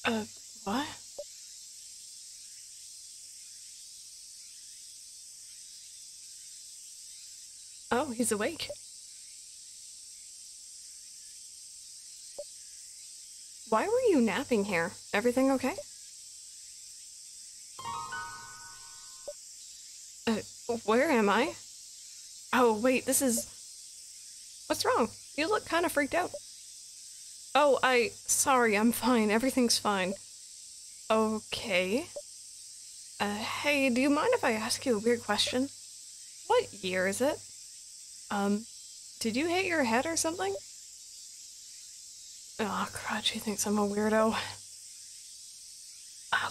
What? Oh, he's awake. Why were you napping here? Everything okay? Where am I? Oh, wait, this is... What's wrong? You look kind of freaked out. Oh, sorry, I'm fine. Everything's fine. Okay. Hey, do you mind if I ask you a weird question? What year is it? Did you hit your head or something? Oh, crud, she thinks I'm a weirdo.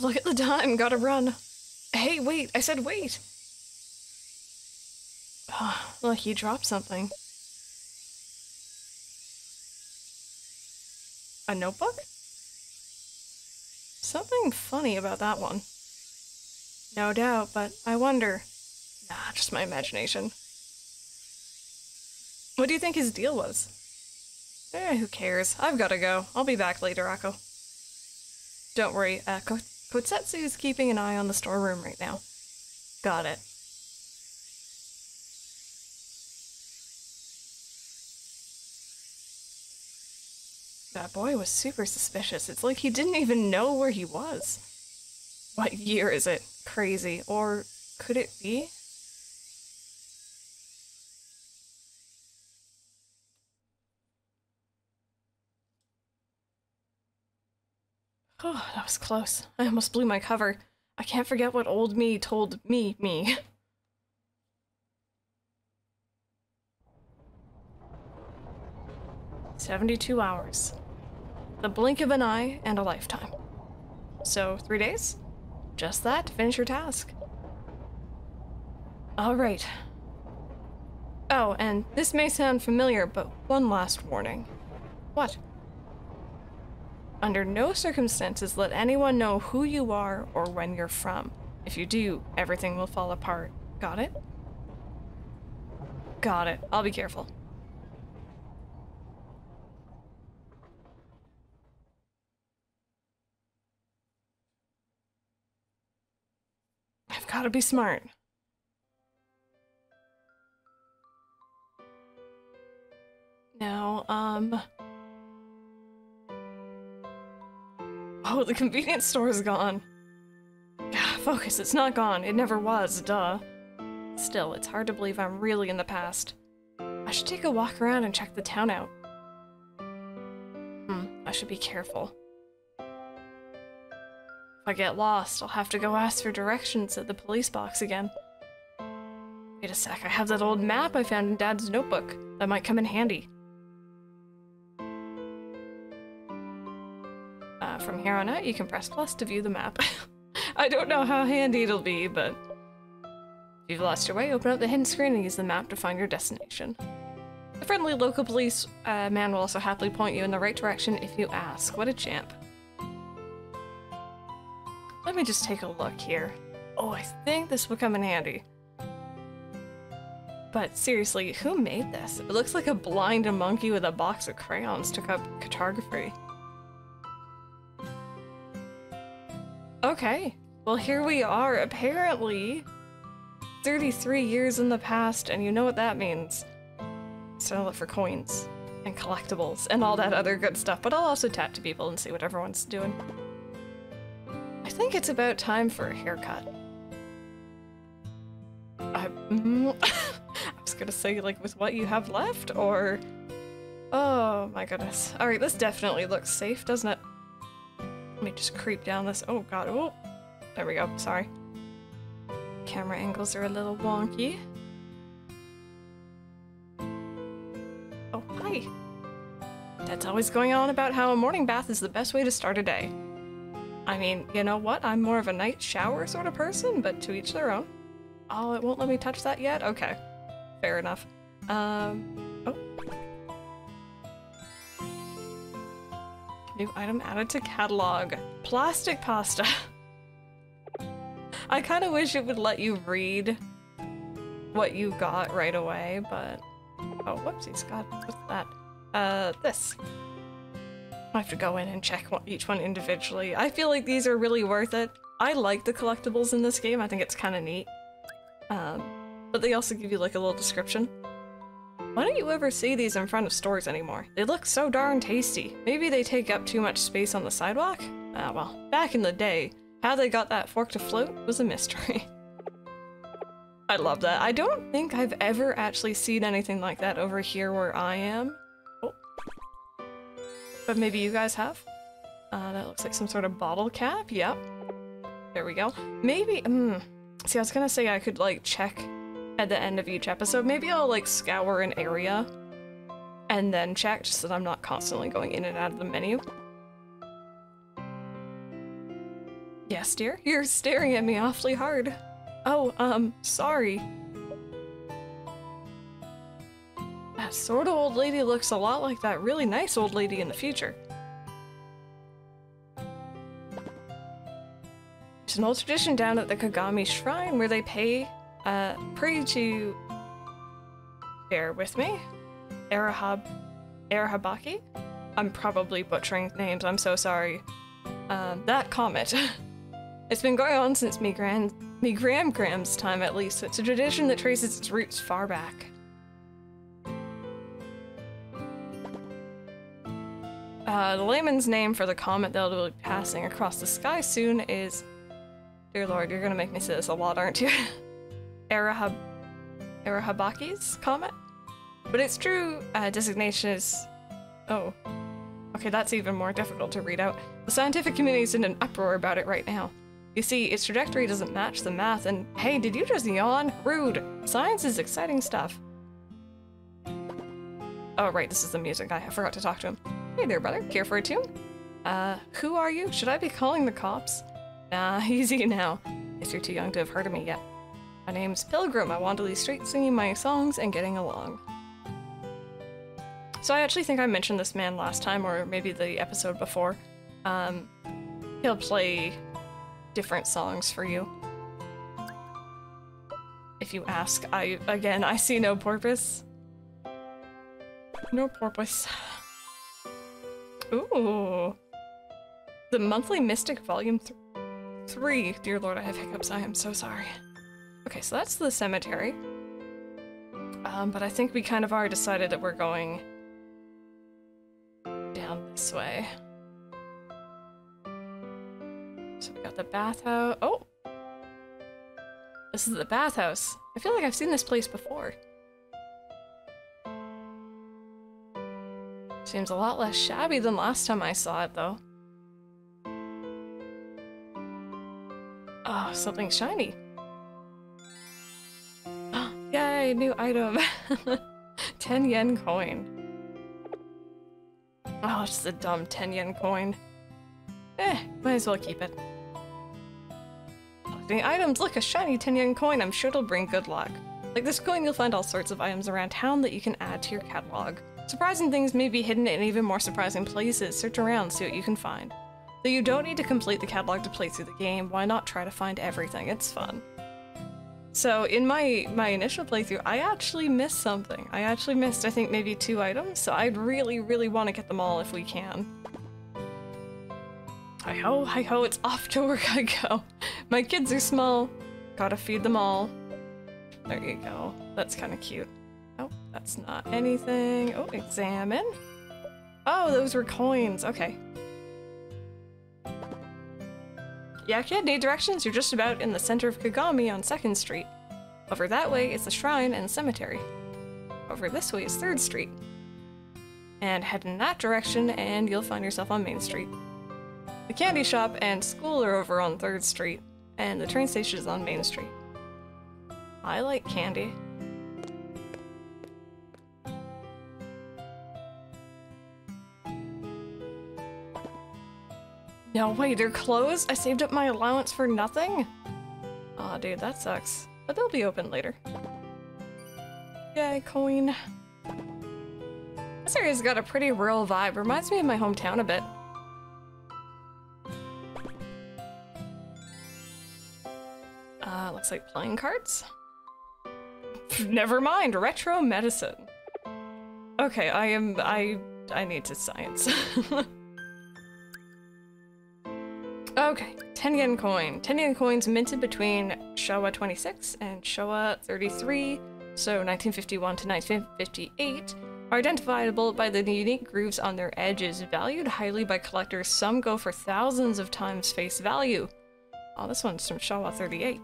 Look at the time, gotta run. Hey, wait, I said wait! Look, you dropped something. A notebook? Something funny about that one. No doubt, but I wonder... Nah, just my imagination. What do you think his deal was? Who cares? I've gotta go. I'll be back later, Akko. Don't worry, Kotetsu's keeping an eye on the storeroom right now. Got it. That boy was super suspicious. It's like he didn't even know where he was. What year is it? Crazy. Or could it be? Oh, that was close. I almost blew my cover. I can't forget what old me told me. 72 hours. The blink of an eye and a lifetime. So, 3 days? Just that to finish your task. Alright. Oh, and this may sound familiar, but one last warning. What? Under no circumstances let anyone know who you are or when you're from. If you do, everything will fall apart. Got it? Got it. I'll be careful. I've gotta be smart. Now, oh, the convenience store is gone. Focus, it's not gone. It never was, duh. Still, it's hard to believe I'm really in the past. I should take a walk around and check the town out. I should be careful. If I get lost, I'll have to go ask for directions at the police box again. Wait a sec, I have that old map I found in Dad's notebook. That might come in handy. From here on out, you can press plus to view the map. I don't know how handy it'll be, but... If you've lost your way, open up the hidden screen and use the map to find your destination. The friendly local police man will also happily point you in the right direction if you ask. What a champ. Let me just take a look here. Oh, I think this will come in handy. But seriously, who made this? It looks like a blind monkey with a box of crayons took up cartography. Okay, well here we are, apparently 33 years in the past, and you know what that means. So I'll look for coins and collectibles and all that other good stuff, but I'll also tap to people and see what everyone's doing. I think it's about time for a haircut. I was gonna say, like, with what you have left, or... Oh my goodness. Alright, this definitely looks safe, doesn't it? Let me just creep down this. Oh god, oh! There we go, sorry. Camera angles are a little wonky. Oh, hi! Dad's always going on about how a morning bath is the best way to start a day. I mean, you know what? I'm more of a night shower sort of person, but to each their own. Oh, it won't let me touch that yet? Okay. Fair enough. Oh. New item added to catalog. Plastic pasta. I kind of wish it would let you read what you got right away, but... Oh, whoopsies, god, what's that? This. I have to go in and check each one individually. I feel like these are really worth it. I like the collectibles in this game. I think it's kind of neat. But they also give you like a little description. Why don't you ever see these in front of stores anymore? They look so darn tasty. Maybe they take up too much space on the sidewalk? Ah, well, back in the day, how they got that fork to float was a mystery. I love that. I don't think I've ever actually seen anything like that over here where I am. Oh. But maybe you guys have? That looks like some sort of bottle cap. Yep. There we go. Maybe, see, I was gonna say I could, like, check at the end of each episode. Maybe I'll, like, scour an area and then check, just so that I'm not constantly going in and out of the menu. Yes, dear? You're staring at me awfully hard. Oh, sorry. That sort of old lady looks a lot like that really nice old lady in the future. There's an old tradition down at the Kagami Shrine where they pray to... Bear with me. Arahabaki? I'm probably butchering names, I'm so sorry. That comet. It's been going on since me Gram's time at least, so it's a tradition that traces its roots far back. The layman's name for the comet that'll be passing across the sky soon is... Dear Lord, you're gonna make me say this a lot, aren't you? Arahabaki's comet? But its true designation is... Oh. Okay, that's even more difficult to read out. The scientific community is in an uproar about it right now. You see, its trajectory doesn't match the math, and hey, did you just yawn? Rude! Science is exciting stuff. Oh, right, this is the music guy. I forgot to talk to him. Hey there, brother. Care for a tune? Who are you? Should I be calling the cops? Nah, easy now. Guess you're too young to have heard of me yet. My name's Pilgrim. I wander these streets singing my songs and getting along. So I actually think I mentioned this man last time, or maybe the episode before. He'll play different songs for you. If you ask, again, I see no purpose. No purpose. Ooh. The Monthly Mystic Volume 3. Dear Lord, I have hiccups. I am so sorry. Okay, so that's the cemetery. But I think we kind of already decided that we're going down this way. So we got the bathhouse. Oh! This is the bathhouse. I feel like I've seen this place before. Seems a lot less shabby than last time I saw it, though. Oh, something shiny. Yay, new item. 10 yen coin. Oh, it's just a dumb 10 yen coin. Might as well keep it. Collecting items, look, a shiny 10 yen coin. I'm sure it'll bring good luck. Like this coin, you'll find all sorts of items around town that you can add to your catalog. Surprising things may be hidden in even more surprising places. Search around, see what you can find. Though you don't need to complete the catalog to play through the game, why not try to find everything? It's fun. So in my initial playthrough, I actually missed something. I actually missed, I think, maybe 2 items, so I'd really, really want to get them all if we can. Hi-ho, it's off to work I go. My kids are small. Gotta feed them all. There you go. That's kind of cute. Oh, that's not anything. Oh, examine. Oh, those were coins. Okay. Yeah, kid, need directions? You're just about in the center of Kagami on 2nd Street. Over that way is the shrine and cemetery. Over this way is 3rd Street. And head in that direction and you'll find yourself on Main Street. The candy shop and school are over on 3rd Street, and the train station is on Main Street. I like candy. No, wait, they're closed? I saved up my allowance for nothing? Aw, dude, that sucks. But they'll be open later. Yay, coin. This area's got a pretty rural vibe. Reminds me of my hometown a bit. Looks like playing cards? Never mind, retro medicine. Okay, I need to science. Okay, 10 yen coin. 10 yen coins minted between Showa 26 and Showa 33, so 1951 to 1958, are identifiable by the unique grooves on their edges, valued highly by collectors. Some go for thousands of times face value. Oh, this one's from Showa 38.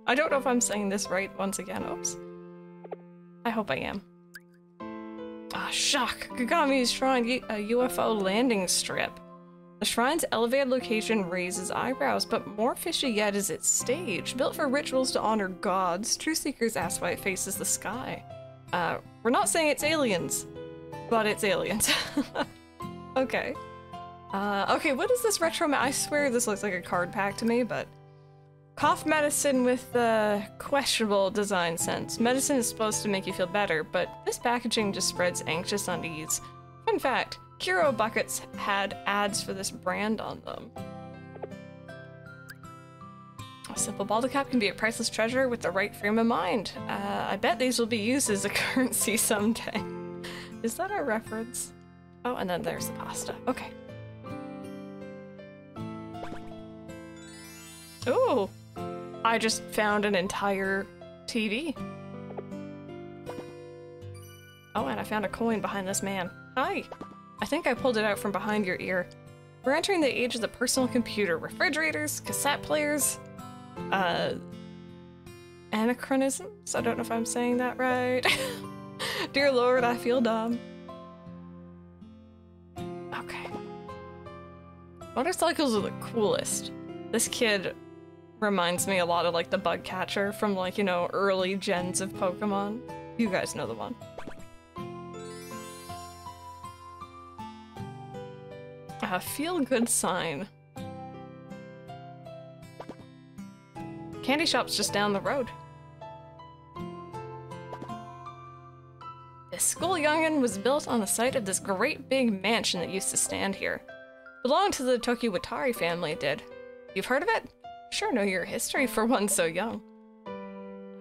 I don't know if I'm saying this right once again. Oops. I hope I am. Ah, shock! Kagami's Shrine, a UFO landing strip. The shrine's elevated location raises eyebrows, but more fishy yet is its stage. Built for rituals to honor gods, truth seekers ask why it faces the sky. We're not saying it's aliens, but it's aliens. Okay. Okay, what is this retro I swear this looks like a card pack to me, but... Cough medicine with questionable design sense. Medicine is supposed to make you feel better, but this packaging just spreads anxious unease. Fun fact, Kiro buckets had ads for this brand on them. A simple bottle cap can be a priceless treasure with the right frame of mind. I bet these will be used as a currency someday. Is that a reference? Oh, and then there's the pasta. Okay. Ooh! I just found an entire TV. Oh, and I found a coin behind this man. Hi! I think I pulled it out from behind your ear. We're entering the age of the personal computer. Refrigerators, cassette players, anachronisms? I don't know if I'm saying that right. Dear Lord, I feel dumb. Okay. Motorcycles are the coolest. This kid reminds me a lot of like the bug catcher from like, you know, early gens of Pokemon. You guys know the one. A feel-good sign. Candy shop's just down the road. This school youngin' was built on the site of this great big mansion that used to stand here. Belonged to the Tokiwatari family, it did. You've heard of it? Sure know your history for one so young.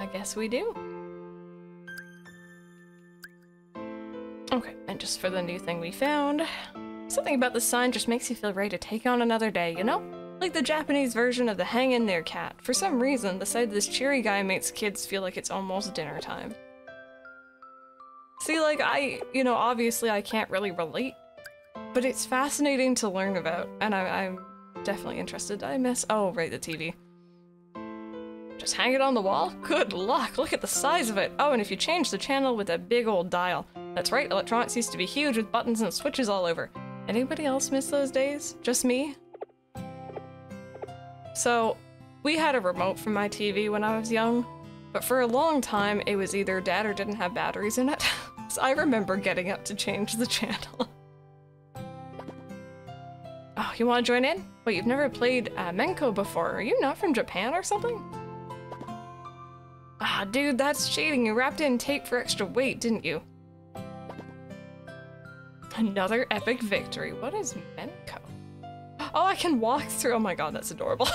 I guess we do. Okay, and just for the new thing we found, something about the sign just makes you feel ready to take on another day, you know? Like the Japanese version of the hang in there cat. For some reason, the sight of this cheery guy makes kids feel like it's almost dinner time. See, like, you know, obviously I can't really relate, but it's fascinating to learn about, and I'm definitely interested. Did I miss? Oh, right, the TV. Just hang it on the wall? Good luck, look at the size of it. Oh, and if you change the channel with a big old dial. That's right, electronics used to be huge with buttons and switches all over. Anybody else miss those days? Just me? So, we had a remote for my TV when I was young, but for a long time it was either dead or didn't have batteries in it. So I remember getting up to change the channel. Oh, you want to join in? Wait, you've never played Menko before. Are you not from Japan or something? Ah, dude, that's cheating. You wrapped it in tape for extra weight, didn't you? Another epic victory. What is Menko? Oh, I can walk through. Oh my god, that's adorable.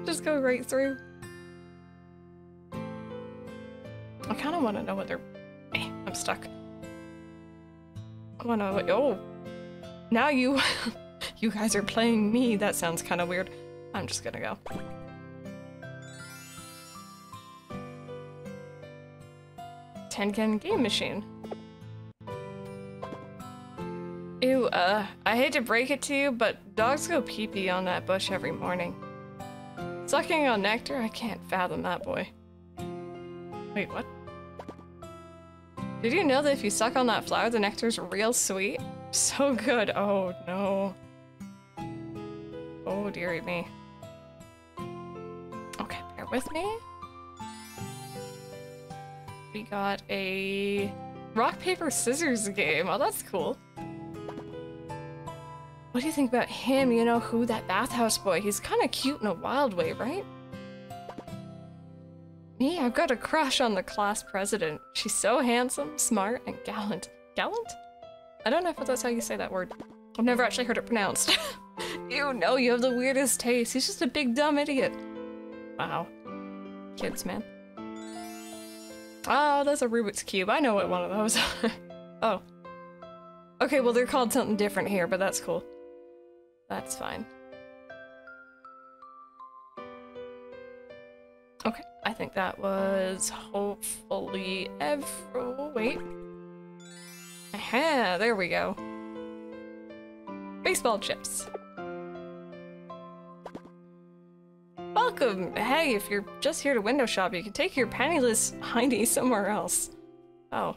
Just go right through. I kind of want to know what they're... I'm stuck. I want to... Oh! Now you... you guys are playing me. That sounds kind of weird. I'm just gonna go. Tengen game machine. Ew, I hate to break it to you, but dogs go pee-pee on that bush every morning. Sucking on nectar? I can't fathom that, boy. Wait, what? Did you know that if you suck on that flower, the nectar's real sweet? So good. Oh, no. Oh, dearie me. Okay, bear with me. We got a rock, paper, scissors game. Oh, that's cool. What do you think about him? You know who? That bathhouse boy. He's kind of cute in a wild way, right? Me? I've got a crush on the class president. She's so handsome, smart, and gallant. Gallant? I don't know if that's how you say that word. I've never actually heard it pronounced. You know, you have the weirdest taste. He's just a big dumb idiot. Wow. Kids, man. Oh, that's a Rubik's Cube. I know what one of those are. Oh. Okay, well they're called something different here, but that's cool. That's fine. Okay, I think that was hopefully wait. Aha, there we go. Baseball chips. Welcome! Hey, if you're just here to window shop, you can take your penniless hiney somewhere else. Oh.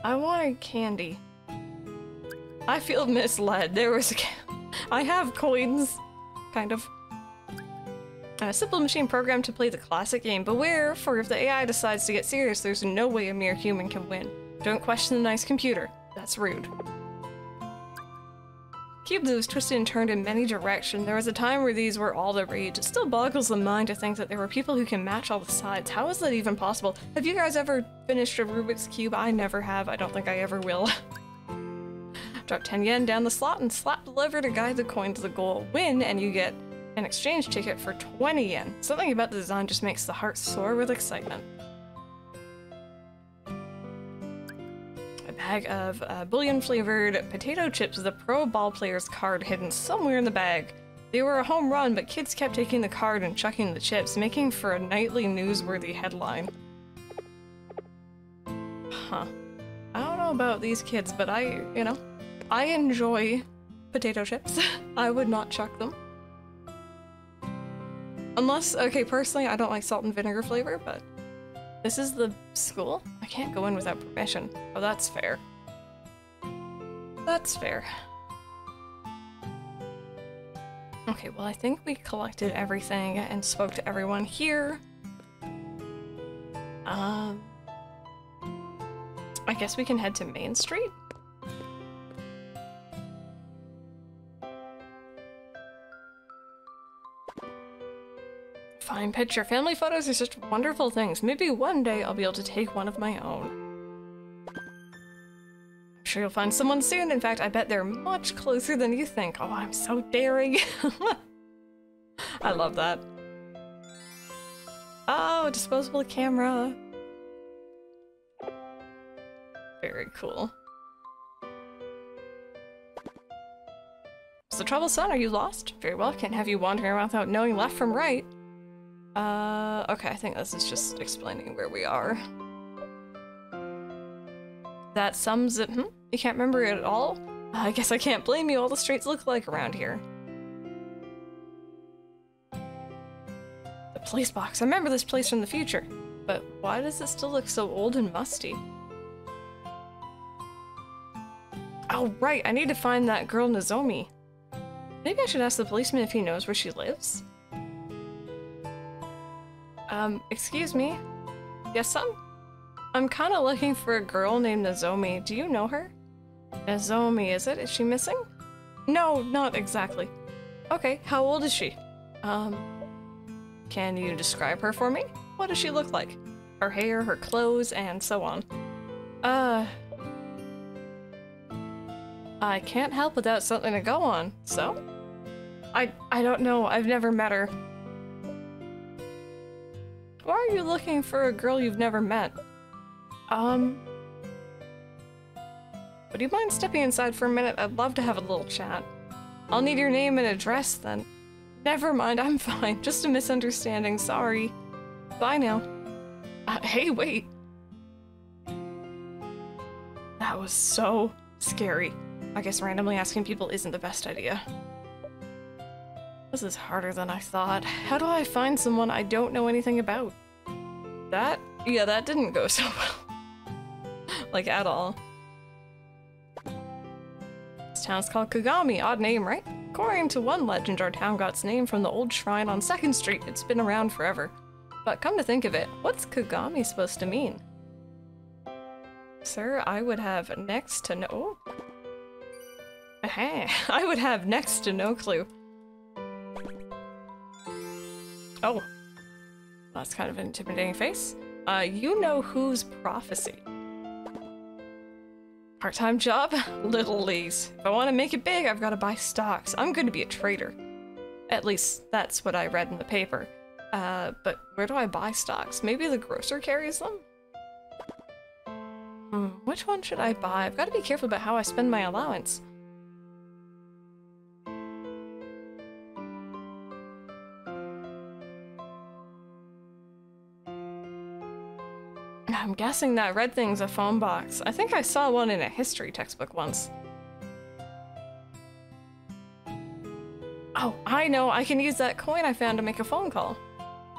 I wanted candy. I feel misled. There was a I have coins. Kind of. A simple machine programmed to play the classic game. Beware, for if the AI decides to get serious, there's no way a mere human can win. Don't question the nice computer. That's rude. Cube that was twisted and turned in many directions. There was a time where these were all the rage. It still boggles the mind to think that there were people who can match all the sides. How is that even possible? Have you guys ever finished a Rubik's Cube? I never have. I don't think I ever will. Drop 10 yen down the slot and slap the lever to guide the coin to the goal. Win, and you get an exchange ticket for 20 yen. Something about the design just makes the heart soar with excitement. A bag of bouillon-flavored potato chips with a pro ball player's card hidden somewhere in the bag. They were a home run, but kids kept taking the card and chucking the chips, making for a nightly newsworthy headline. Huh. I don't know about these kids, but I enjoy potato chips. I would not chuck them. Unless, okay, personally, I don't like salt and vinegar flavor, but this is the school? I can't go in without permission. Oh, that's fair. That's fair. Okay, well, I think we collected everything and spoke to everyone here. I guess we can head to Main Street? Fine picture. Family photos are such wonderful things. Maybe one day I'll be able to take one of my own. I'm sure you'll find someone soon. In fact, I bet they're much closer than you think. Oh, I'm so daring. I love that. Oh, disposable camera. Very cool. What's the trouble, son? Are you lost? Very well, can't have you wandering around without knowing left from right. Okay, I think this is just explaining where we are. That sums it. You can't remember it at all? I guess I can't blame you. All the streets look like around here. The police box. I remember this place from the future. But why does it still look so old and musty? Oh, right. I need to find that girl Nozomi. Maybe I should ask the policeman if he knows where she lives? Excuse me? Yes, son? I'm kind of looking for a girl named Nozomi. Do you know her? Nozomi, is it? Is she missing? No, not exactly. Okay, how old is she? Can you describe her for me? What does she look like? Her hair, her clothes, and so on. I can't help without something to go on, so? I don't know. I've never met her. Why are you looking for a girl you've never met? Would you mind stepping inside for a minute? I'd love to have a little chat. I'll need your name and address then. Never mind, I'm fine. Just a misunderstanding, sorry. Bye now. Hey, wait. That was so scary. I guess randomly asking people isn't the best idea. This is harder than I thought. How do I find someone I don't know anything about? That didn't go so well. Like, at all. This town's called Kagami. Odd name, right? According to one legend, our town got its name from the old shrine on 2nd Street. It's been around forever. But come to think of it, what's Kagami supposed to mean? Sir, I would have next to no... Oh. I would have next to no clue. Oh. That's kind of an intimidating face. You know whose prophecy? Part-time job? Little leagues. If I want to make it big, I've got to buy stocks. I'm going to be a trader. At least, that's what I read in the paper. But where do I buy stocks? Maybe the grocer carries them? Which one should I buy? I've got to be careful about how I spend my allowance. I'm guessing that red thing's a phone box. I think I saw one in a history textbook once. Oh, I know, I can use that coin I found to make a phone call.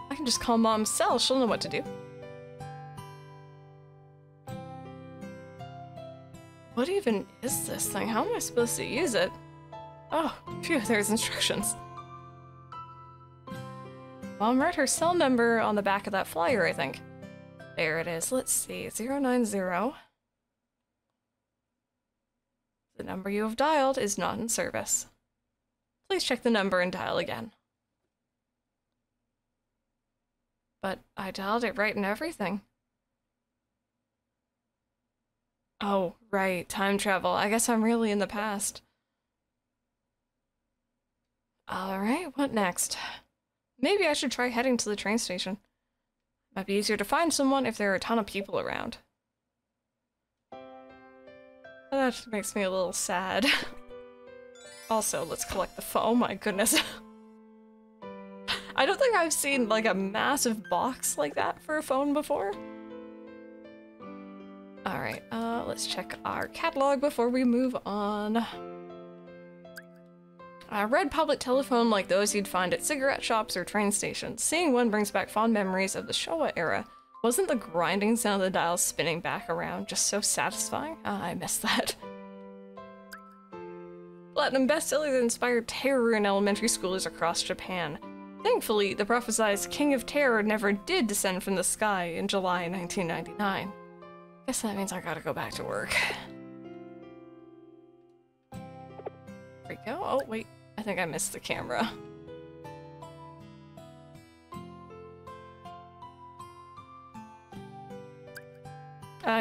I can just call Mom's cell, she'll know what to do. What even is this thing? How am I supposed to use it? Oh, phew, there's instructions. Mom wrote her cell number on the back of that flyer, I think. There it is. Let's see. 090. The number you have dialed is not in service. Please check the number and dial again. But I dialed it right and everything. Oh, right. Time travel. I guess I'm really in the past. Alright, what next? Maybe I should try heading to the train station. Might be easier to find someone if there are a ton of people around. That makes me a little sad. Also, let's collect the phone. Oh my goodness. I don't think I've seen like a massive box like that for a phone before. Alright, let's check our catalog before we move on. A red public telephone like those you'd find at cigarette shops or train stations. Seeing one brings back fond memories of the Showa era. Wasn't the grinding sound of the dials spinning back around just so satisfying? Ah, I missed that. Platinum bestseller that inspired terror in elementary schools across Japan. Thankfully, the prophesized King of Terror never did descend from the sky in July 1999. Guess that means I gotta go back to work. There we go. Oh, wait. I think I missed the camera.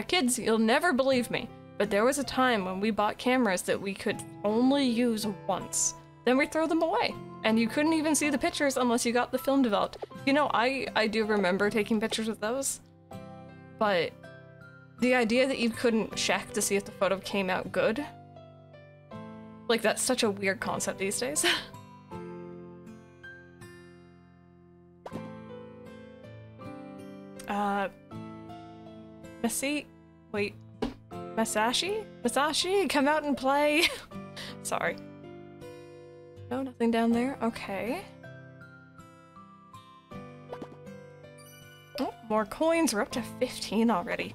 Kids, you'll never believe me, but there was a time when we bought cameras that we could only use once. Then we throw them away, and you couldn't even see the pictures unless you got the film developed. You know, I do remember taking pictures with those, but the idea that you couldn't check to see if the photo came out good, like, that's such a weird concept these days. Masashi, come out and play. Sorry. No, nothing down there. Okay. Oh, more coins. We're up to 15 already.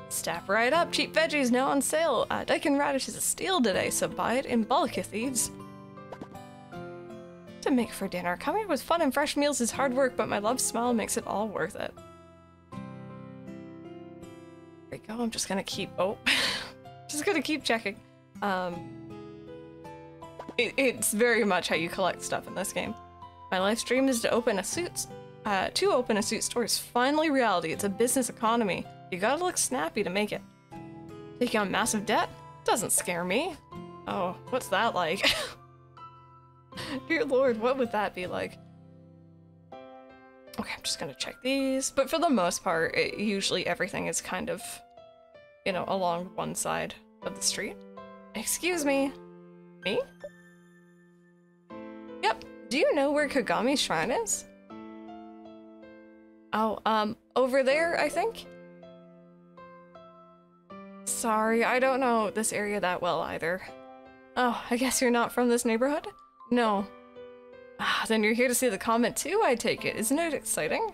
Step right up. Cheap veggies now on sale. Daikon radish is a steal today, so buy it in bulk, you thieves. To make for dinner. Coming up with fun and fresh meals is hard work, but my love smile makes it all worth it. There we go. I'm just gonna keep... Oh. Just gonna keep checking. It's very much how you collect stuff in this game. My life's dream is to open a suit store is finally reality. It's a business economy. You gotta look snappy to make it. Taking on massive debt? Doesn't scare me. Oh, what's that like? Dear Lord, what would that be like? Okay, I'm just gonna check these. But for the most part, usually everything is kind of, you know, along one side of the street. Excuse me. Me? Yep. Do you know where Kagami's shrine is? Oh, over there, I think? Sorry, I don't know this area that well either. Oh, I guess you're not from this neighborhood? No. Ah, then you're here to see the comet too, I take it. Isn't it exciting?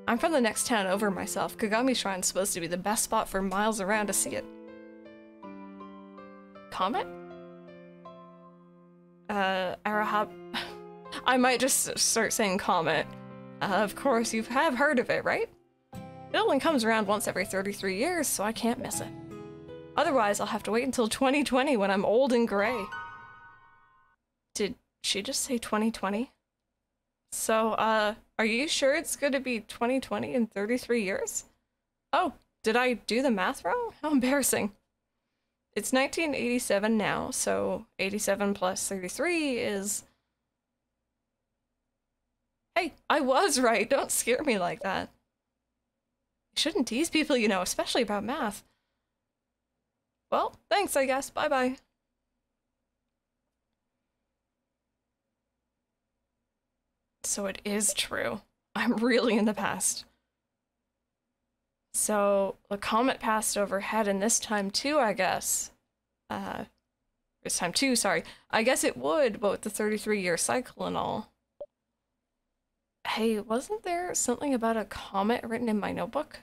I'm from the next town over myself. Kagami Shrine's supposed to be the best spot for miles around to see it. Comet? Arahab... I might just start saying comet. Of course, you have heard of it, right? It only comes around once every 33 years, so I can't miss it. Otherwise, I'll have to wait until 2020 when I'm old and gray. Did she just say 2020? So, are you sure it's gonna be 2020 in 33 years? Oh, did I do the math wrong? How embarrassing. It's 1987 now, so 87 plus 33 is... Hey, I was right. Don't scare me like that. You shouldn't tease people, you know, especially about math. Well, thanks, I guess. Bye-bye. So it is true. I'm really in the past. So the comet passed overhead, and this time too, I guess. This time too, sorry. I guess it would, but with the 33-year cycle and all. Hey, wasn't there something about a comet written in my notebook?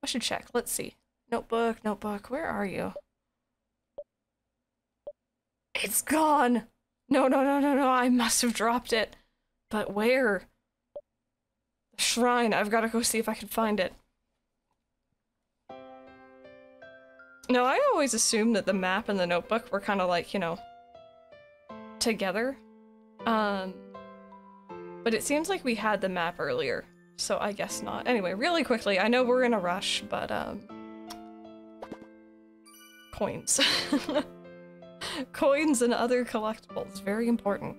I should check. Let's see. Notebook, notebook, where are you? It's gone! No, no, no, no, no, I must have dropped it. But where? The shrine. I've got to go see if I can find it. No, I always assumed that the map and the notebook were kind of like, you know, together. But it seems like we had the map earlier, so I guess not. Anyway, really quickly, I know we're in a rush, but, coins. Coins and other collectibles, very important.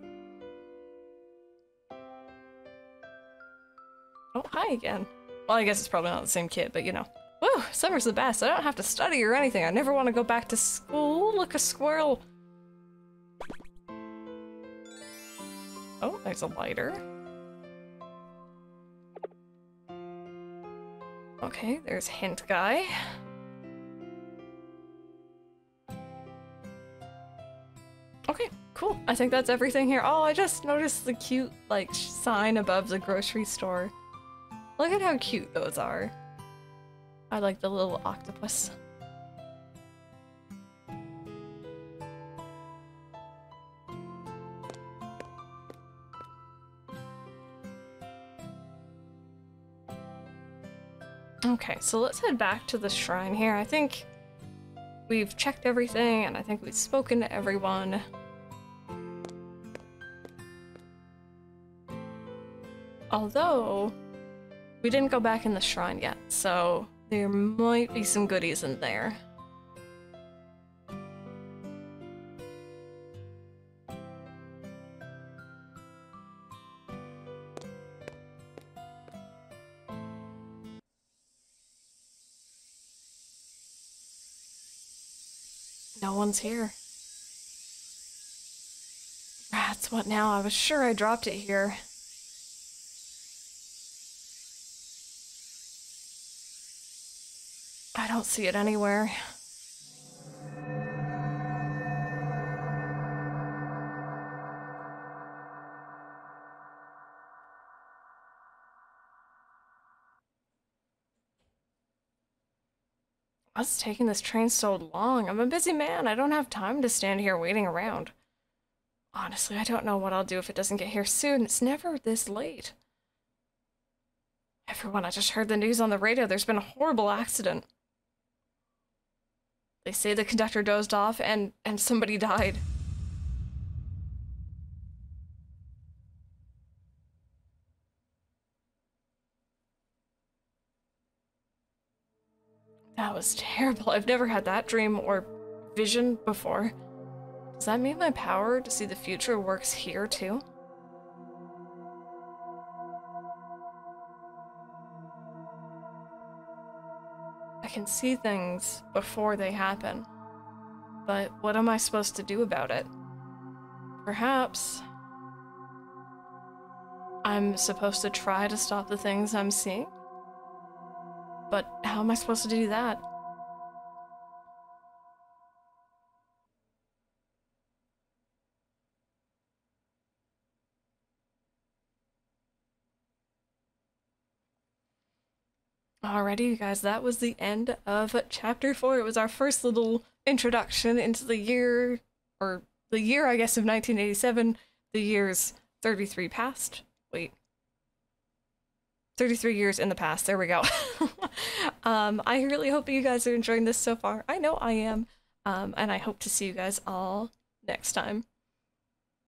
Oh, hi again. Well, I guess it's probably not the same kid, but you know. Woo, summer's the best. I don't have to study or anything. I never want to go back to school. Look, a squirrel. Oh, there's a lighter. Okay, there's hint guy. Okay, cool. I think that's everything here. Oh, I just noticed the cute, like, sign above the grocery store. Look at how cute those are. I like the little octopus. Okay, so let's head back to the shrine here. I think we've checked everything, and I think we've spoken to everyone. Although, we didn't go back in the shrine yet, so there might be some goodies in there. No one's here. Rats, what now? I was sure I dropped it here. I don't see it anywhere. What's taking this train so long? I'm a busy man. I don't have time to stand here waiting around. Honestly, I don't know what I'll do if it doesn't get here soon. It's never this late. Everyone, I just heard the news on the radio. There's been a horrible accident. They say the conductor dozed off and somebody died. That was terrible. I've never had that dream or vision before. Does that mean my power to see the future works here too? I can see things before they happen, but what am I supposed to do about it? Perhaps I'm supposed to try to stop the things I'm seeing? But how am I supposed to do that? Alrighty, you guys, that was the end of chapter 4. It was our first little introduction into the year, or the year, I guess, of 1987. The year's 33 past. Wait. 33 years in the past. There we go. I really hope you guys are enjoying this so far. I know I am. And I hope to see you guys all next time.